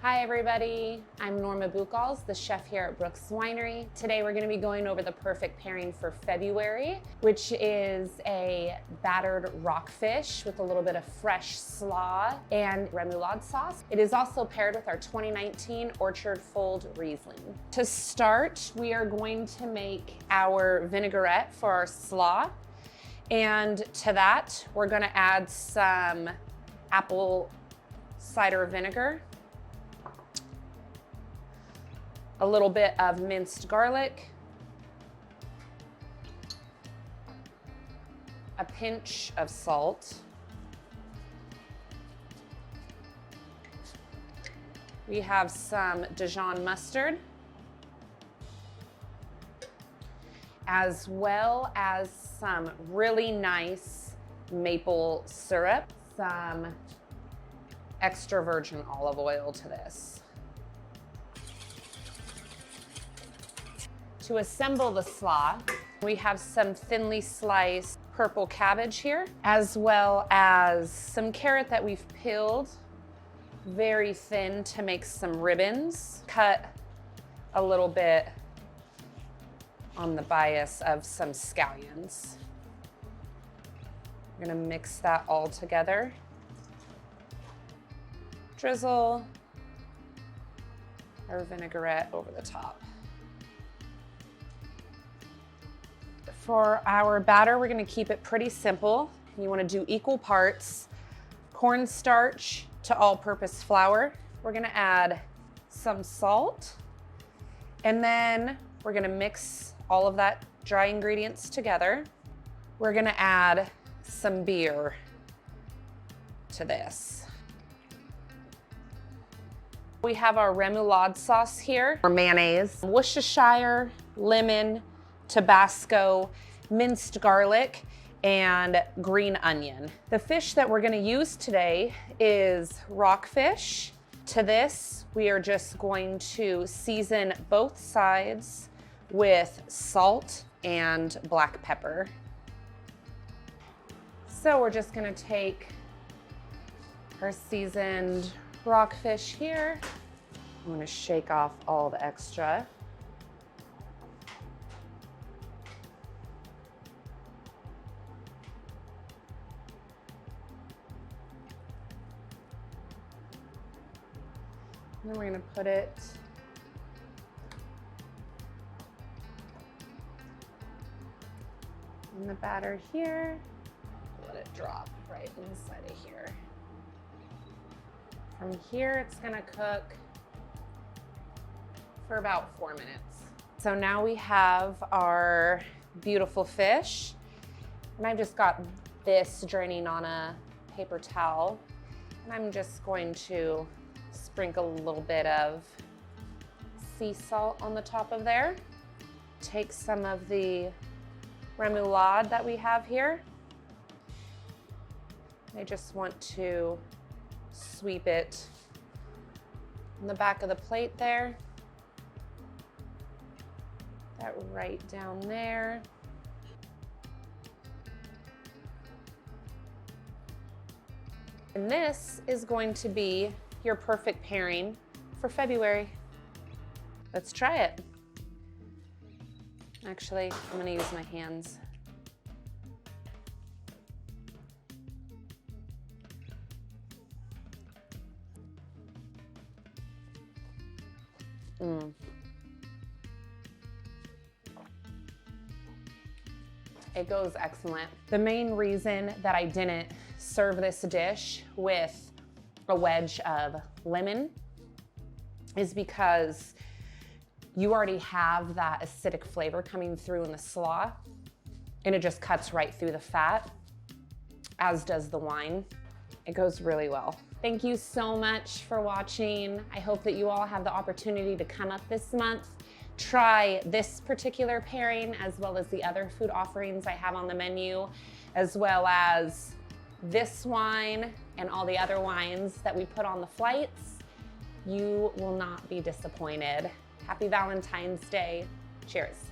Hi everybody, I'm Norma Buchholz, the chef here at Brooks Winery. Today we're going to be going over the perfect pairing for February, which is a battered rockfish with a little bit of fresh slaw and remoulade sauce. It is also paired with our 2019 Orchard Fold Riesling. To start, we are going to make our vinaigrette for our slaw. And to that, we're going to add some apple cider vinegar, a little bit of minced garlic, a pinch of salt, we have some Dijon mustard, as well as some really nice maple syrup, some extra virgin olive oil to this. To assemble the slaw, we have some thinly sliced purple cabbage here, as well as some carrot that we've peeled very thin to make some ribbons. Cut a little bit on the bias of some scallions. We're gonna mix that all together. Drizzle our vinaigrette over the top. For our batter, we're gonna keep it pretty simple. You wanna do equal parts cornstarch to all-purpose flour. We're gonna add some salt, and then we're gonna mix all of that dry ingredients together. We're gonna add some beer to this. We have our remoulade sauce here, or mayonnaise, Worcestershire, lemon, Tabasco, minced garlic, and green onion. The fish that we're gonna use today is rockfish. To this, we are just going to season both sides with salt and black pepper. So we're just gonna take our seasoned rockfish here. I'm gonna shake off all the extra. And then we're gonna put it in the batter here. Let it drop right inside of here. From here, it's gonna cook for about 4 minutes. So now we have our beautiful fish. And I've just got this draining on a paper towel. And I'm just going to sprinkle a little bit of sea salt on the top of there. Take some of the remoulade that we have here. I just want to sweep it on the back of the plate there. That right down there. And this is going to be your perfect pairing for February. Let's try it. Actually, I'm gonna use my hands. It goes excellent. The main reason that I didn't serve this dish with a wedge of lemon is because you already have that acidic flavor coming through in the slaw, and it just cuts right through the fat, as does the wine. It goes really well. Thank you so much for watching. I hope that you all have the opportunity to come up this month, try this particular pairing, as well as the other food offerings I have on the menu, as well as this wine and all the other wines that we put on the flights. You will not be disappointed. Happy Valentine's Day. Cheers.